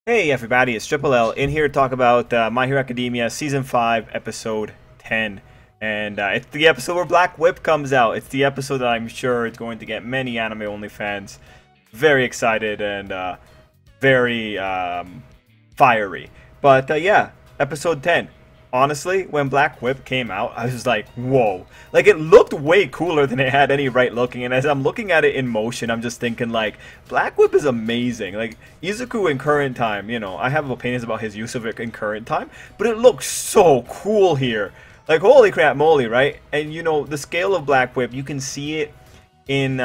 Hey everybody, it's Tripl-L in here to talk about My Hero Academia Season 5, Episode 10. And it's the episode where Black Whip comes out. It's the episode that I'm sure is going to get many anime-only fans very excited and very fiery. But yeah, Episode 10. Honestly, when Black Whip came out, I was like, whoa. Like, it looked way cooler than it had any right looking. And as I'm looking at it in motion, I'm just thinking, like, Black Whip is amazing. Like, Izuku in current time, you know, I have opinions about his use of it in current time, but it looks so cool here. Like, holy crap moly, right? And, you know, the scale of Black Whip, you can see it in,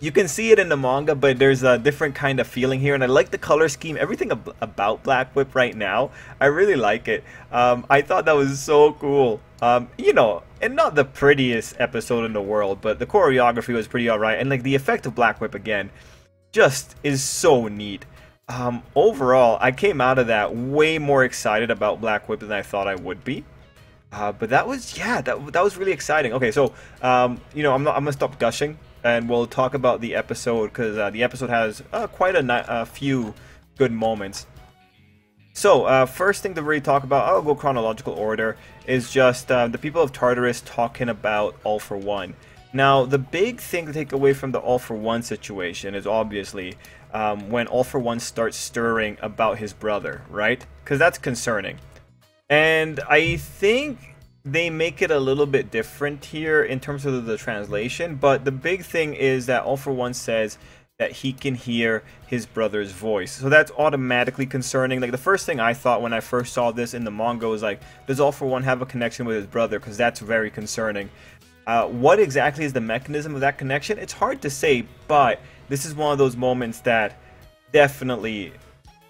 you can see it in the manga, but there's a different kind of feeling here, and I like the color scheme, everything about Black Whip right now. I really like it. I thought that was so cool. You know, and not the prettiest episode in the world, but the choreography was pretty alright, and like the effect of Black Whip again, just is so neat. Overall, I came out of that way more excited about Black Whip than I thought I would be. But that was, yeah, that was really exciting. Okay, so you know, I'm gonna stop gushing, and we'll talk about the episode because the episode has quite a few good moments. So first thing to really talk about, I'll go chronological order, is just the people of Tartarus talking about All for One. Now, the big thing to take away from the All for One situation is obviously when All for One starts stirring about his brother, right? Because that's concerning. And I think they make it a little bit different here in terms of the translation, but the big thing is that All for One says that he can hear his brother's voice. So that's automatically concerning. Like, the first thing I thought when I first saw this in the manga was like, does All for One have a connection with his brother? Because that's very concerning. What exactly is the mechanism of that connection? It's hard to say, but this is one of those moments that definitely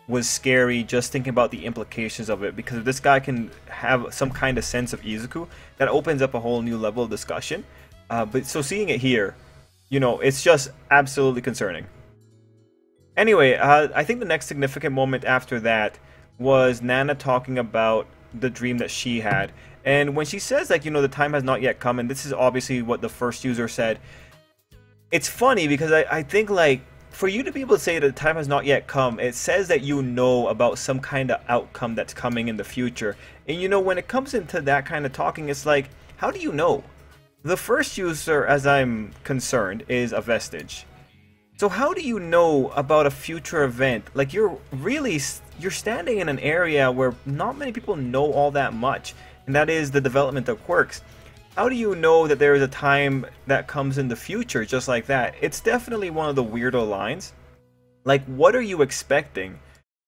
was scary just thinking about the implications of it, because if this guy can have some kind of sense of Izuku, that opens up a whole new level of discussion. But so seeing it here, you know, it's just absolutely concerning. Anyway, I think the next significant moment after that was Nana talking about the dream that she had. And when she says, like, you know, the time has not yet come, and this is obviously what the first user said, it's funny because I think, like, for you to be able to say that the time has not yet come, it says that you know about some kind of outcome that's coming in the future. And you know, when it comes into that kind of talking, it's like, how do you know? The first user, as I'm concerned, is a vestige. So how do you know about a future event? Like, you're standing in an area where not many people know all that much, and that is the development of Quirks. How do you know that there is a time that comes in the future just like that? It's definitely one of the weirdo lines. Like, what are you expecting?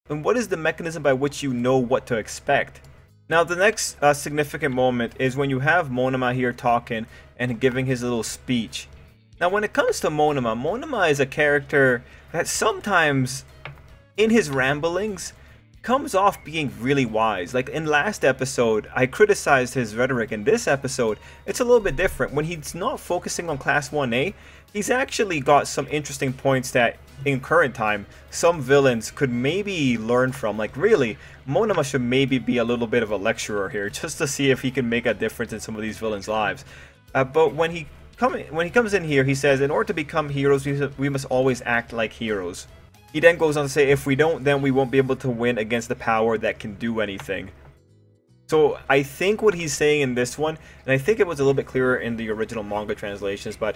And what is the mechanism by which you know what to expect? Now, the next significant moment is when you have Monoma here talking and giving his little speech. Now, when it comes to Monoma, Monoma is a character that sometimes, in his ramblings, comes off being really wise. Like in last episode, I criticized his rhetoric. In this episode, it's a little bit different. When he's not focusing on Class 1A, he's actually got some interesting points that, in current time, some villains could maybe learn from. Like, really, Monoma should maybe be a little bit of a lecturer here, just to see if he can make a difference in some of these villains' lives. But when he comes in here, he says, in order to become heroes, we must always act like heroes. He then goes on to say, if we don't, then we won't be able to win against the power that can do anything. So I think what he's saying in this one, and I think it was a little bit clearer in the original manga translations, but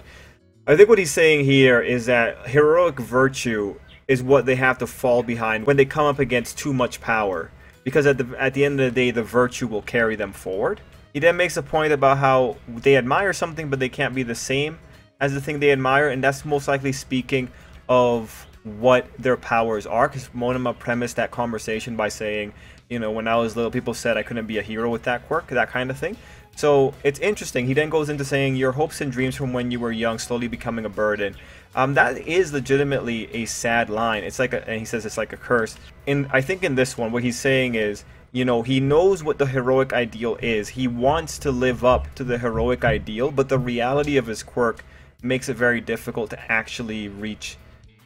I think what he's saying here is that heroic virtue is what they have to fall behind when they come up against too much power. Because at the end of the day, the virtue will carry them forward. He then makes a point about how they admire something, but they can't be the same as the thing they admire, and that's most likely speaking of what their powers are, because Monoma premised that conversation by saying, you know, when I was little, people said I couldn't be a hero with that quirk, that kind of thing. So it's interesting. He then goes into saying, your hopes and dreams from when you were young slowly becoming a burden. That is legitimately a sad line. It's like and he says it's like a curse. And I think in this one, what he's saying is, you know, he knows what the heroic ideal is. He wants to live up to the heroic ideal, but the reality of his quirk makes it very difficult to actually reach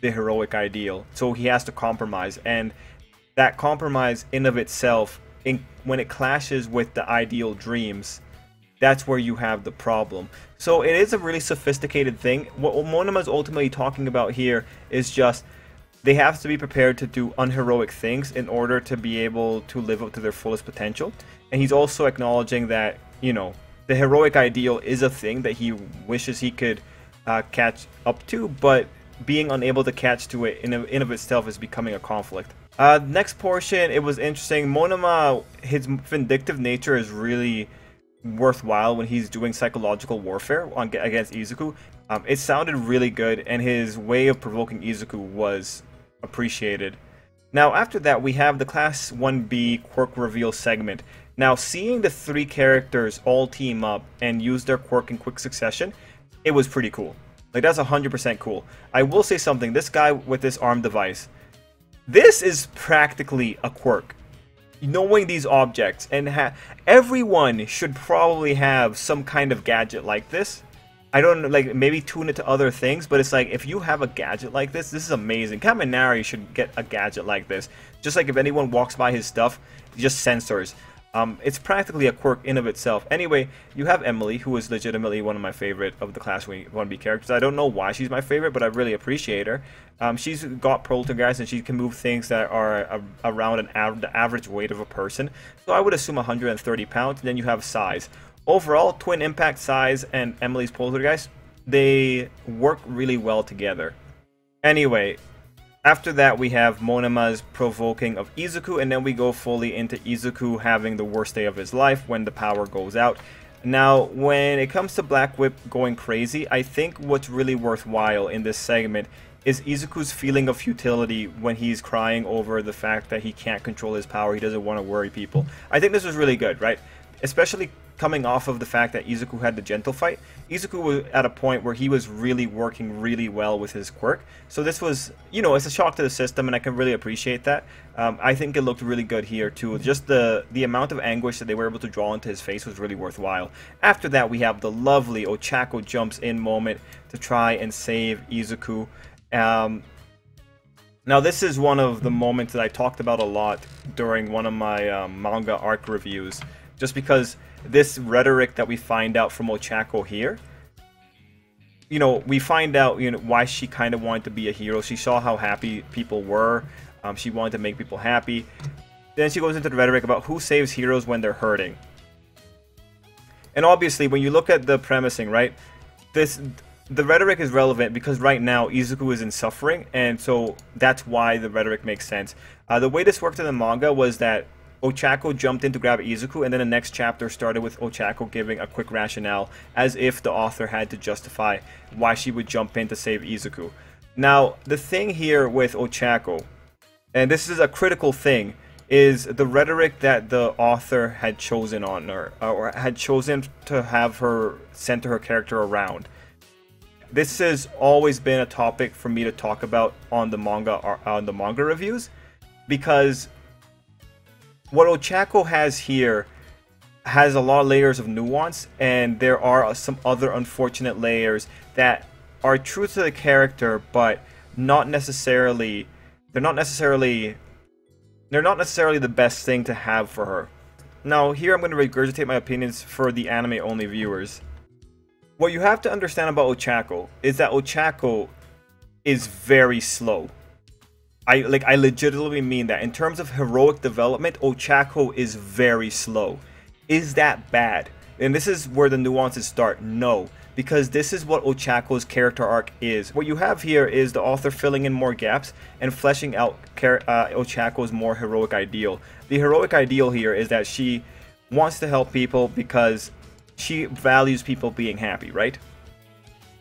the heroic ideal. So he has to compromise, and that compromise in of itself, when it clashes with the ideal dreams, that's where you have the problem. So it is a really sophisticated thing. What Monoma is ultimately talking about here is just they have to be prepared to do unheroic things in order to be able to live up to their fullest potential. And he's also acknowledging that, you know, the heroic ideal is a thing that he wishes he could catch up to, but being unable to catch to it in of itself is becoming a conflict. Next portion, it was interesting. Monoma, his vindictive nature is really worthwhile when he's doing psychological warfare against Izuku. It sounded really good, and his way of provoking Izuku was appreciated. Now, after that, we have the Class 1B quirk reveal segment. Now, seeing the 3 characters all team up and use their quirk in quick succession, it was pretty cool. Like, that's 100% cool. I will say something. This guy with this arm device, this is practically a quirk. Knowing these objects, and everyone should probably have some kind of gadget like this. I don't know, like, maybe tune it to other things, but it's like, if you have a gadget like this is amazing. Kaminari should get a gadget like this. Just like if anyone walks by his stuff, just sensors. It's practically a quirk in of itself. Anyway, you have Emily, who is legitimately one of my favorite of the Class 1B characters. I don't know why she's my favorite, but I really appreciate her. She's got poltergeist, and she can move things that are around the average weight of a person. So I would assume 130 pounds. And then you have size. Overall, Twin Impact, Size, and Emily's poltergeist, they work really well together. Anyway, after that, we have Monoma's provoking of Izuku, and then we go fully into Izuku having the worst day of his life when the power goes out. Now, when it comes to Black Whip going crazy, I think what's really worthwhile in this segment is Izuku's feeling of futility when he's crying over the fact that he can't control his power, he doesn't want to worry people. I think this was really good, right? Especially coming off of the fact that Izuku had the gentle fight. Izuku was at a point where he was really working really well with his quirk. So this was, you know, it's a shock to the system, and I can really appreciate that. I think it looked really good here too. Just the amount of anguish that they were able to draw into his face was really worthwhile. After that, we have the lovely Ochaco jumps in moment to try and save Izuku. Now this is one of the moments that I talked about a lot during one of my manga arc reviews. Just because this rhetoric that we find out from Ochaco here, you know, we find out, you know, why she kind of wanted to be a hero. She saw how happy people were. She wanted to make people happy. Then she goes into the rhetoric about who saves heroes when they're hurting. And obviously, when you look at the premising, right, the rhetoric is relevant because right now Izuku is in suffering, and so that's why the rhetoric makes sense. The way this worked in the manga was that Ochaco jumped in to grab Izuku, and then the next chapter started with Ochaco giving a quick rationale, as if the author had to justify why she would jump in to save Izuku. Now, the thing here with Ochaco, and this is a critical thing, is the rhetoric that the author had chosen on her, or had chosen to have her center her character around. This has always been a topic for me to talk about on the manga reviews, because what Ochaco has here has a lot of layers of nuance, and there are some other unfortunate layers that are true to the character, but they're not necessarily the best thing to have for her. Now, here I'm going to regurgitate my opinions for the anime-only viewers. What you have to understand about Ochaco is that Ochaco is very slow. I legitimately mean that. In terms of heroic development, Ochaco is very slow. Is that bad? And this is where the nuances start. No, because this is what Ochaco's character arc is. What you have here is the author filling in more gaps and fleshing out Ochaco's more heroic ideal. The heroic ideal here is that she wants to help people because she values people being happy, right?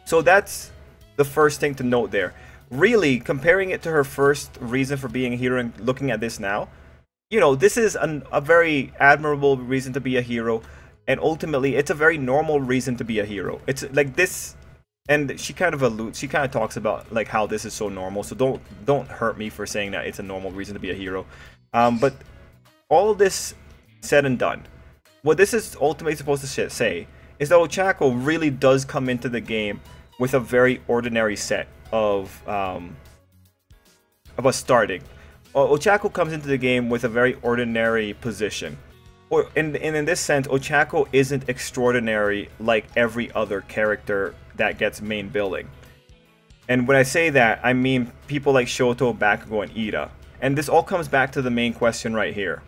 So that's the first thing to note there. Really, comparing it to her first reason for being a hero and looking at this now, you know, this is a very admirable reason to be a hero, and ultimately, it's a very normal reason to be a hero. It's like this, and she kind of talks about like how this is so normal, so don't hurt me for saying that it's a normal reason to be a hero. But all of this said and done, what this is ultimately supposed to say is that Ochaco really does come into the game with a very ordinary set of us starting. Ochaco comes into the game with a very ordinary position. And in this sense, Ochaco isn't extraordinary like every other character that gets main billing. And when I say that, I mean people like Shoto, Bakugo, and Ida. And this all comes back to the main question right here.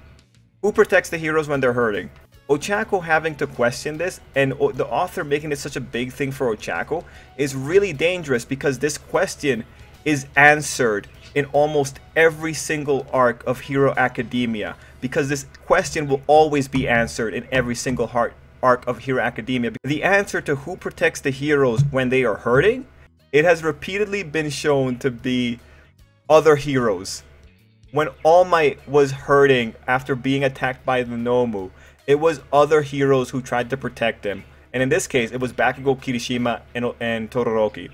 Who protects the heroes when they're hurting? Ochaco having to question this, and the author making this such a big thing for Ochaco, is really dangerous because this question is answered in almost every single arc of Hero Academia. Because this question will always be answered in every single arc of Hero Academia. The answer to who protects the heroes when they are hurting, it has repeatedly been shown to be other heroes. When All Might was hurting after being attacked by the Nomu, it was other heroes who tried to protect him. And in this case, it was Bakugo, Kirishima, and Todoroki.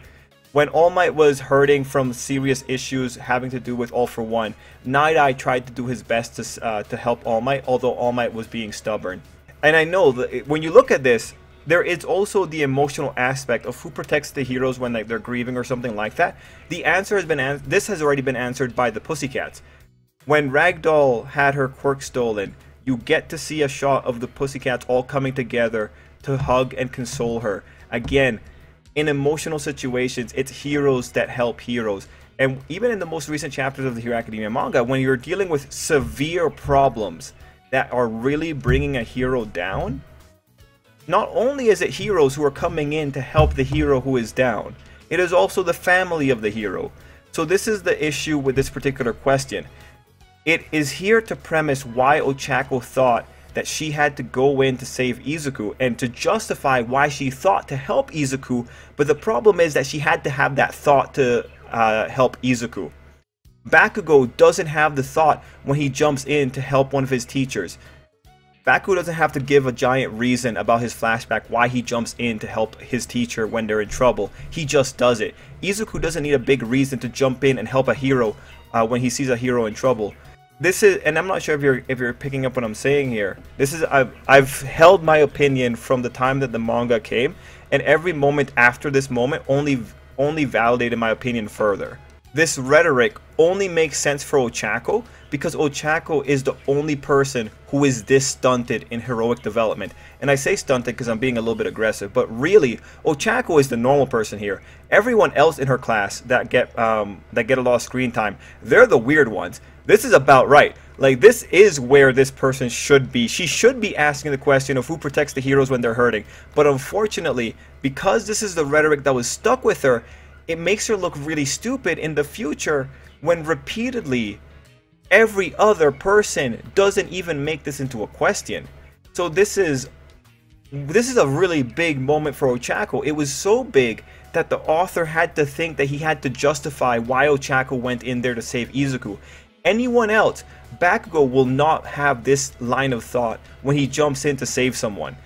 When All Might was hurting from serious issues having to do with All For One, Night Eye tried to do his best to help All Might, although All Might was being stubborn. And I know that when you look at this, there is also the emotional aspect of who protects the heroes when they're grieving or something like that. The answer has been this has already been answered by the Pussycats. When Ragdoll had her quirk stolen, you get to see a shot of the Pussycats all coming together to hug and console her. Again, in emotional situations, it's heroes that help heroes. And even in the most recent chapters of the Hero Academia manga, when you're dealing with severe problems that are really bringing a hero down, not only is it heroes who are coming in to help the hero who is down, it is also the family of the hero. So this is the issue with this particular question. It is here to premise why Ochaco thought that she had to go in to save Izuku and to justify why she thought to help Izuku, but the problem is that she had to have that thought to help Izuku. Bakugo doesn't have the thought when he jumps in to help one of his teachers. Bakugo doesn't have to give a giant reason about his flashback why he jumps in to help his teacher when they're in trouble. He just does it. Izuku doesn't need a big reason to jump in and help a hero when he sees a hero in trouble. This is, and I'm not sure if you're picking up what I'm saying here. This is, I've held my opinion from the time that the manga came, and every moment after this moment only validated my opinion further. This rhetoric only makes sense for Ochaco because Ochaco is the only person who is this stunted in heroic development. And I say stunted because I'm being a little bit aggressive, but really, Ochaco is the normal person here. Everyone else in her class that get a lot of screen time, they're the weird ones. This is about right. Like, this is where this person should be. She should be asking the question of who protects the heroes when they're hurting. But unfortunately, because this is the rhetoric that was stuck with her, it makes her look really stupid in the future when repeatedly every other person doesn't even make this into a question. So this is a really big moment for Ochaco. It was so big that the author had to think that he had to justify why Ochaco went in there to save Izuku. Anyone else, Bakugo will not have this line of thought when he jumps in to save someone.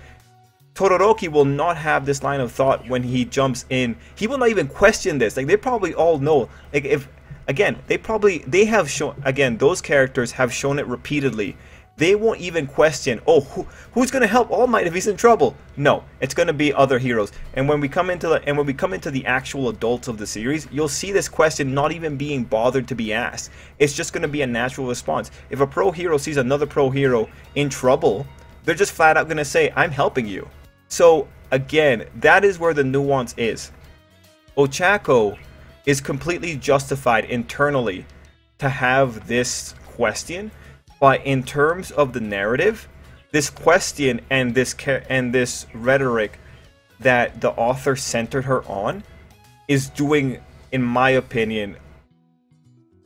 Todoroki will not have this line of thought when he jumps in. He will not even question this. Like, they probably all know. Like, if again, they have shown, again, those characters have shown it repeatedly. They won't even question, oh, who's going to help All Might if he's in trouble? No, it's going to be other heroes. And when we come into the actual adults of the series, you'll see this question not even being bothered to be asked. It's just going to be a natural response. If a pro hero sees another pro hero in trouble, they're just flat out going to say, I'm helping you. So again, that is where the nuance is. Ochaco is completely justified internally to have this question. But in terms of the narrative, this question and this rhetoric that the author centered her on is doing, in my opinion,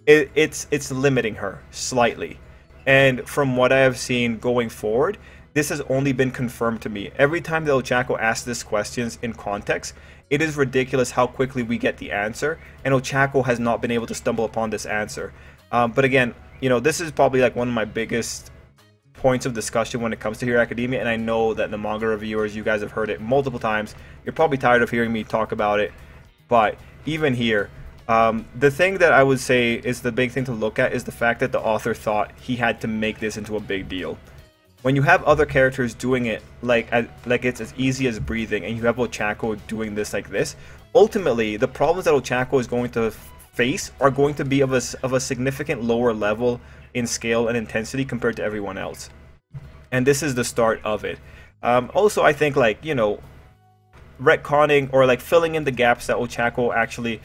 it's limiting her slightly. And from what I have seen going forward, this has only been confirmed to me. Every time that Ochaco asks these questions in context, it is ridiculous how quickly we get the answer, and Ochaco has not been able to stumble upon this answer. But again, you know, this is probably like one of my biggest points of discussion when it comes to Hero Academia, and I know that the manga reviewers, you guys have heard it multiple times. You're probably tired of hearing me talk about it, but even here, the thing that I would say is the big thing to look at is the fact that the author thought he had to make this into a big deal. When you have other characters doing it like it's as easy as breathing, and you have Ochaco doing this like this, ultimately the problems that Ochaco is going to face are going to be of a significant lower level in scale and intensity compared to everyone else. And this is the start of it. Also, I think, like, you know, retconning or like filling in the gaps that Ochaco actually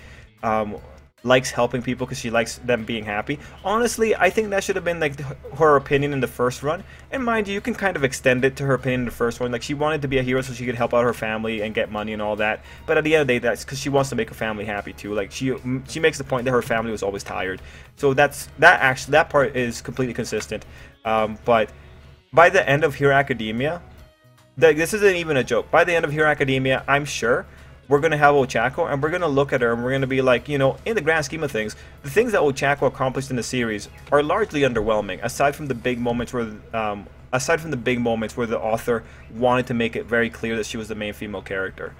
likes helping people because she likes them being happy. Honestly, I think that should have been like her opinion in the first run. And mind you, you can kind of extend it to her opinion in the first one. Like, she wanted to be a hero so she could help out her family and get money and all that. But at the end of the day, that's because she wants to make her family happy too. Like, she makes the point that her family was always tired. So that part is completely consistent. But by the end of Hero Academia, this isn't even a joke. By the end of Hero Academia, I'm sure we're going to have Ochaco, and we're going to look at her, and we're going to be like, you know, in the grand scheme of things, the things that Ochaco accomplished in the series are largely underwhelming, aside from the big moments where the author wanted to make it very clear that she was the main female character.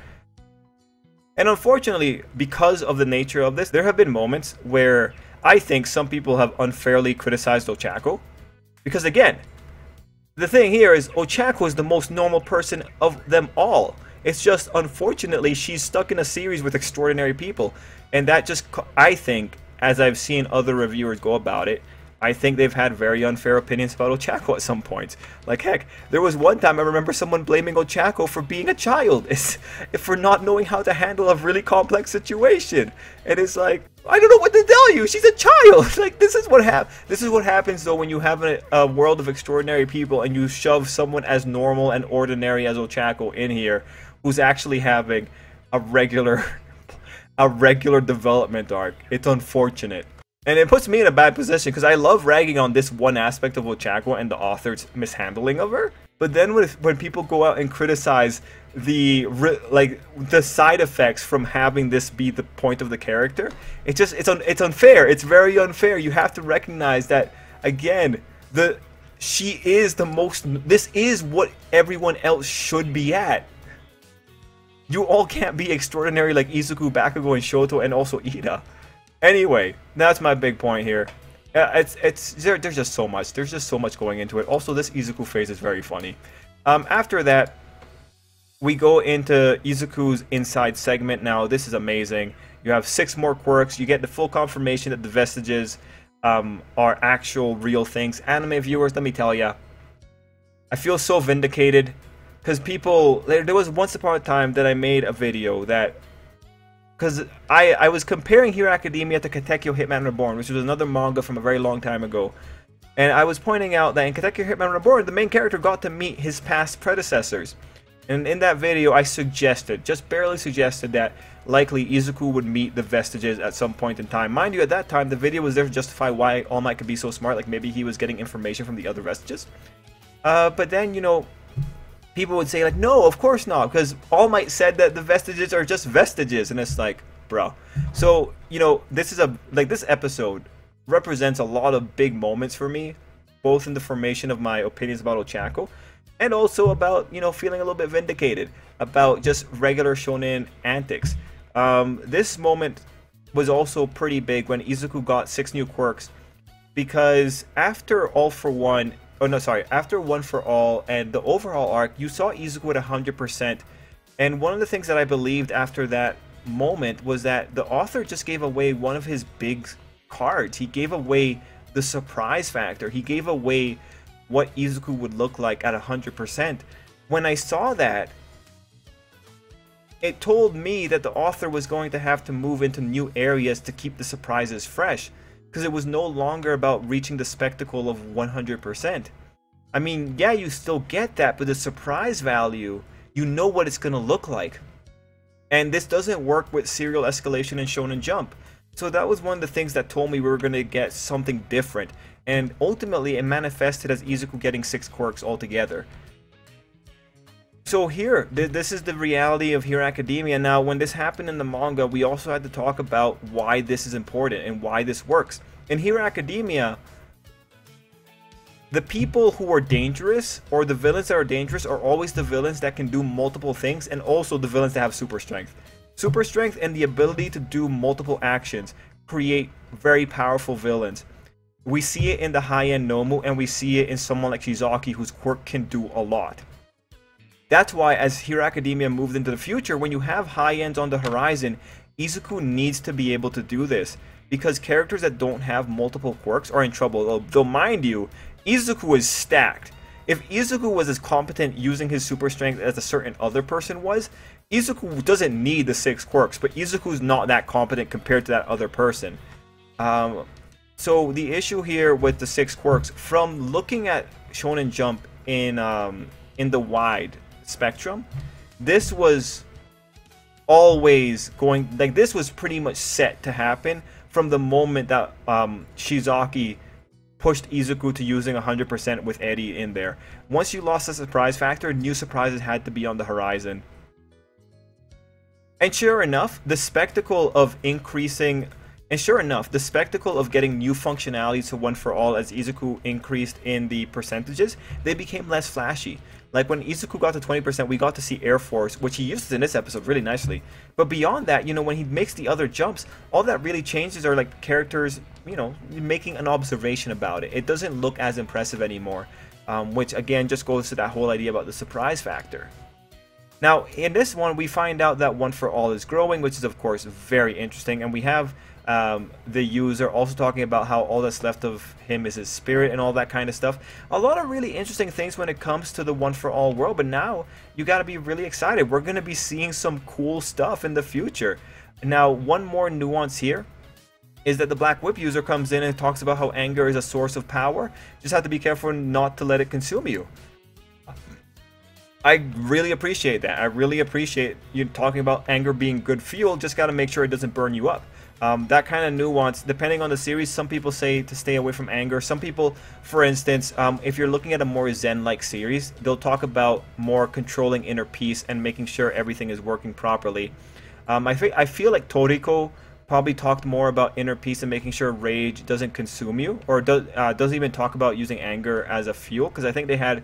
And unfortunately, because of the nature of this, there have been moments where I think some people have unfairly criticized Ochaco. Because again, the thing here is Ochaco is the most normal person of them all. It's just, unfortunately, she's stuck in a series with extraordinary people. And that just, I think, as I've seen other reviewers go about it, I think they've had very unfair opinions about Ochaco at some points. Like, heck, there was one time I remember someone blaming Ochaco for being a child. For not knowing how to handle a really complex situation. And it's like, I don't know what to tell you. She's a child. Like, this is what happens though when you have a world of extraordinary people and you shove someone as normal and ordinary as Ochaco in here, who's actually having a regular development arc. It's unfortunate. And it puts me in a bad position because I love ragging on this one aspect of Ochaco and the author's mishandling of her. But then when people go out and criticize the side effects from having this be the point of the character, it's unfair. It's very unfair. You have to recognize that, again, she is the most. This is what everyone else should be at. You all can't be extraordinary like Izuku, Bakugo, and Shoto, and also Ida. Anyway, that's my big point here. There's just so much. There's just so much going into it. Also, this Izuku phase is very funny. After that, we go into Izuku's inside segment. Now, this is amazing. You have 6 more quirks. You get the full confirmation that the vestiges are actual real things. Anime viewers, let me tell ya, I feel so vindicated. Because there was once upon a time that I made a video that, because I was comparing Hero Academia to Katekyo Hitman Reborn, which was another manga from a very long time ago. And I was pointing out that in Katekyo Hitman Reborn, the main character got to meet his past predecessors. And in that video, I suggested, just barely suggested, that likely Izuku would meet the vestiges at some point in time. Mind you, at that time, the video was there to justify why All Might could be so smart, like maybe he was getting information from the other vestiges. But then, you know, people would say, like, no, of course not, because All Might said that the vestiges are just vestiges, and it's like, bro. So, you know, this episode represents a lot of big moments for me, both in the formation of my opinions about Ochaco, and also about, you know, feeling a little bit vindicated about just regular shonen antics. This moment was also pretty big when Izuku got 6 new quirks, because after after One for All and the overhaul arc, you saw Izuku at 100%. And one of the things that I believed after that moment was that the author just gave away one of his big cards. He gave away the surprise factor. He gave away what Izuku would look like at 100%. When I saw that, it told me that the author was going to have to move into new areas to keep the surprises fresh. Because it was no longer about reaching the spectacle of 100%. I mean, yeah, you still get that, but the surprise value, you know what it's going to look like. And this doesn't work with serial escalation and Shonen Jump. So that was one of the things that told me we were going to get something different. And ultimately, it manifested as Izuku getting 6 quirks altogether. So here, this is the reality of Hero Academia. Now, when this happened in the manga, we also had to talk about why this is important and why this works. In Hero Academia, the people who are dangerous, or the villains that are dangerous, are always the villains that can do multiple things, and also the villains that have super strength. Super strength and the ability to do multiple actions create very powerful villains. We see it in the high-end Nomu, and we see it in someone like Shizaki, whose quirk can do a lot. That's why, as Hero Academia moved into the future, when you have high-ends on the horizon, Izuku needs to be able to do this. Because characters that don't have multiple quirks are in trouble. Though mind you, Izuku is stacked. If Izuku was as competent using his super strength as a certain other person was, Izuku doesn't need the 6 quirks, but Izuku's not that competent compared to that other person. So the issue here with the 6 quirks, from looking at Shonen Jump in the wide spectrum, this was always going, like, this was pretty much set to happen from the moment that Shizaki pushed Izuku to using 100% with Eddie in there. Once you lost the surprise factor, new surprises had to be on the horizon. And sure enough, the spectacle of increasing... And sure enough, the spectacle of getting new functionalities to One For All as Izuku increased in the percentages, they became less flashy. Like when Izuku got to 20%, we got to see Air Force, which he uses in this episode really nicely. But beyond that, you know, when he makes the other jumps, all that really changes are like characters, you know, making an observation about it. It doesn't look as impressive anymore, which again just goes to that whole idea about the surprise factor. Now, in this one, we find out that One For All is growing, which is of course very interesting, and we have the user also talking about how all that's left of him is his spirit and all that kind of stuff. A lot of really interesting things when it comes to the One For All world, but now you got to be really excited. We're going to be seeing some cool stuff in the future. Now, one more nuance here is that the Black Whip user comes in and talks about how anger is a source of power. Just have to be careful not to let it consume you. I really appreciate that. I really appreciate you talking about anger being good fuel. Just got to make sure it doesn't burn you up. That kind of nuance, depending on the series, some people say to stay away from anger. Some people, for instance, if you're looking at a more Zen-like series, they'll talk about more controlling inner peace and making sure everything is working properly. I feel like Toriko probably talked more about inner peace and making sure rage doesn't consume you, or doesn't even talk about using anger as a fuel, because I think they had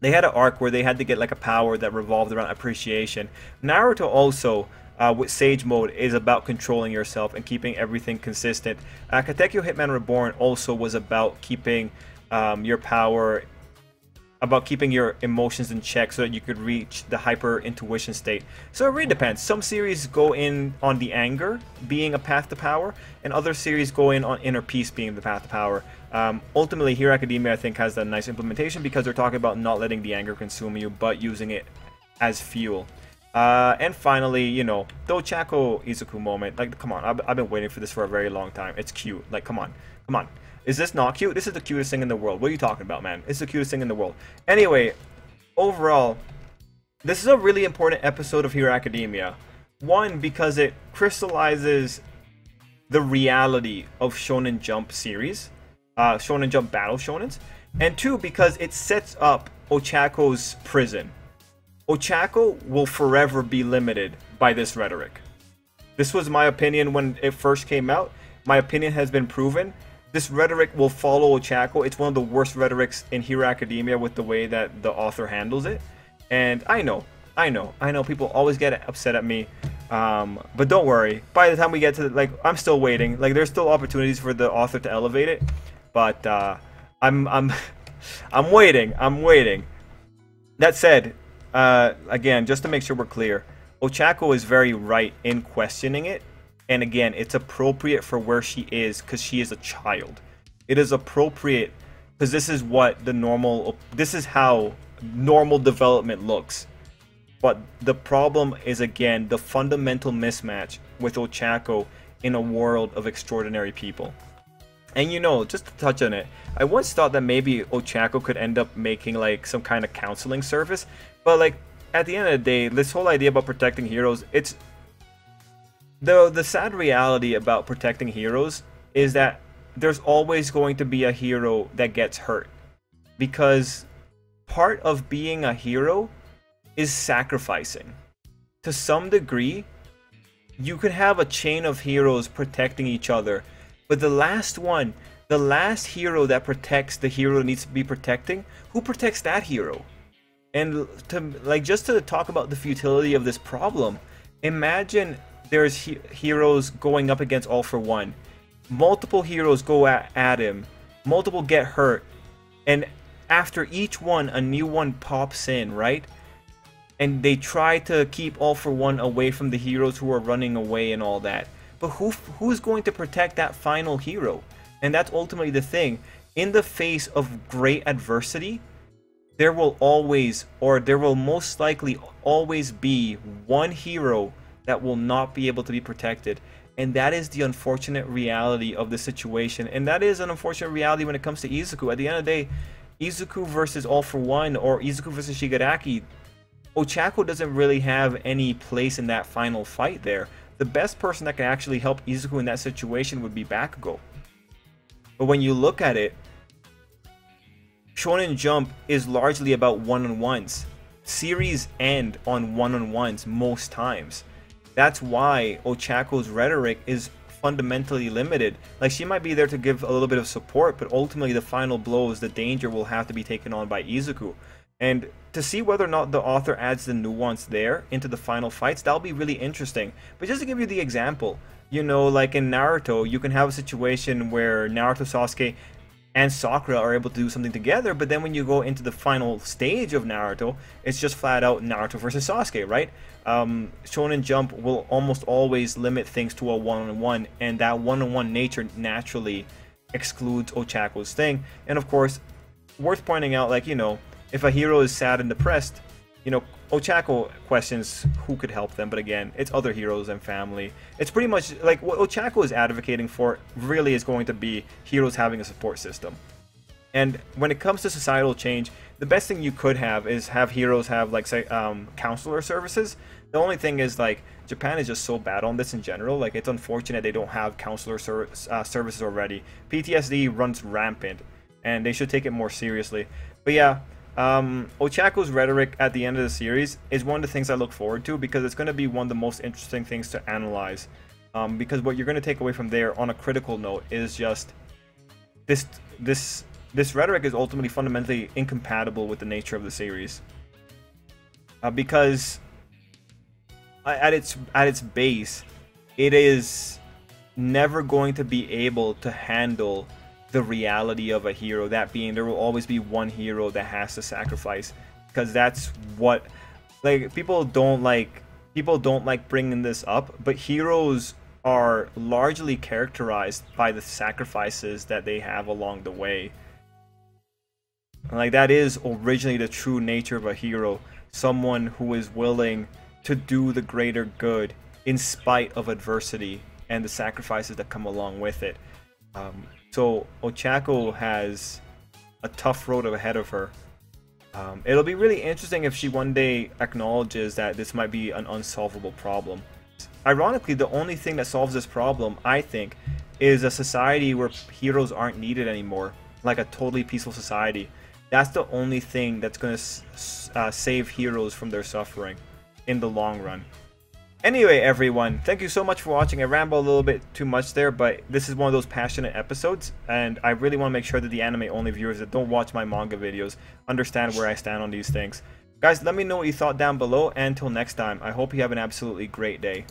they had an arc where they had to get like a power that revolved around appreciation. Naruto also, with Sage Mode, is about controlling yourself and keeping everything consistent. Katekyo Hitman Reborn also was about keeping your power, about keeping your emotions in check so that you could reach the hyper intuition state. So it really depends. Some series go in on the anger being a path to power, and other series go in on inner peace being the path to power. Ultimately, Hero Academia, I think, has a nice implementation because they're talking about not letting the anger consume you, but using it as fuel. And finally, you know, the Ochaco Izuku moment. Like, come on, I've been waiting for this for a very long time. It's cute. Like, come on, come on. Is this not cute? This is the cutest thing in the world. What are you talking about, man? It's the cutest thing in the world. Anyway, overall, this is a really important episode of Hero Academia. One, because it crystallizes the reality of Shonen Jump series, Shonen Jump Battle Shonens. And two, because it sets up Ochaco's prison. Ochaco will forever be limited by this rhetoric. This was my opinion when it first came out. My opinion has been proven. This rhetoric will follow Ochaco. It's one of the worst rhetorics in Hero Academia with the way that the author handles it. And I know people always get upset at me. But don't worry. By the time we get to I'm still waiting. Like, there's still opportunities for the author to elevate it. But I'm waiting. I'm waiting. That said, again, just to make sure we're clear, Ochaco is very right in questioning it. And again, it's appropriate for where she is because she is a child. It is appropriate because this is how normal development looks. But the problem is, again, the fundamental mismatch with Ochaco in a world of extraordinary people. And you know, just to touch on it, I once thought that maybe Ochaco could end up making like some kind of counseling service. But like, at the end of the day, this whole idea about protecting heroes, it's... The sad reality about protecting heroes is that there's always going to be a hero that gets hurt. Because part of being a hero is sacrificing. To some degree, you could have a chain of heroes protecting each other, but the last hero that protects the hero that needs to be protecting, who protects that hero? And just to talk about the futility of this problem, imagine there's heroes going up against All For One. Multiple heroes go at him. Multiple get hurt. And after each one, a new one pops in, right? And they try to keep All For One away from the heroes who are running away and all that. But who's going to protect that final hero? And that's ultimately the thing. In the face of great adversity, there will always, or there will most likely always be one hero that will not be able to be protected. And that is the unfortunate reality of the situation. And that is an unfortunate reality when it comes to Izuku. At the end of the day, Izuku versus All For One or Izuku versus Shigaraki, Ochaco doesn't really have any place in that final fight there. The best person that can actually help Izuku in that situation would be Bakugo. But when you look at it, Shonen Jump is largely about one-on-ones. Series end on one-on-ones most times. That's why Ochaco's rhetoric is fundamentally limited. Like, she might be there to give a little bit of support, but ultimately the final blows, the danger will have to be taken on by Izuku. And to see whether or not the author adds the nuance there into the final fights, that'll be really interesting. But just to give you the example, you know, like in Naruto, you can have a situation where Naruto, Sasuke, and Sakura are able to do something together, but then when you go into the final stage of Naruto, it's just flat out Naruto versus Sasuke, right? Shonen Jump will almost always limit things to a one-on-one, and that one-on-one nature naturally excludes Ochaco's thing. And of course, worth pointing out, like, you know, if a hero is sad and depressed, you know, Ochaco questions who could help them, but again, it's other heroes and family. It's pretty much like what Ochaco is advocating for really is going to be heroes having a support system. And when it comes to societal change, the best thing you could have is have heroes have, like, say, counselor services. The only thing is, like, Japan is just so bad on this in general. Like, it's unfortunate they don't have counselor services already. PTSD runs rampant, and they should take it more seriously. But yeah, Ochaco's rhetoric at the end of the series is one of the things I look forward to, because it's going to be one of the most interesting things to analyze. Because what you're going to take away from there on a critical note is just this rhetoric is ultimately fundamentally incompatible with the nature of the series. Because at its base, it is never going to be able to handle the reality of a hero, that being there will always be one hero that has to sacrifice, because that's what, like, people don't like bringing this up, but heroes are largely characterized by the sacrifices that they have along the way. Like, that is originally the true nature of a hero, someone who is willing to do the greater good in spite of adversity and the sacrifices that come along with it. So Ochaco has a tough road ahead of her. It'll be really interesting if she one day acknowledges that this might be an unsolvable problem. Ironically, the only thing that solves this problem, I think, is a society where heroes aren't needed anymore, like a totally peaceful society. That's the only thing that's going to save heroes from their suffering in the long run. Anyway, everyone, thank you so much for watching. I rambled a little bit too much there, but this is one of those passionate episodes, and I really want to make sure that the anime-only viewers that don't watch my manga videos understand where I stand on these things. Guys, let me know what you thought down below, and until next time, I hope you have an absolutely great day.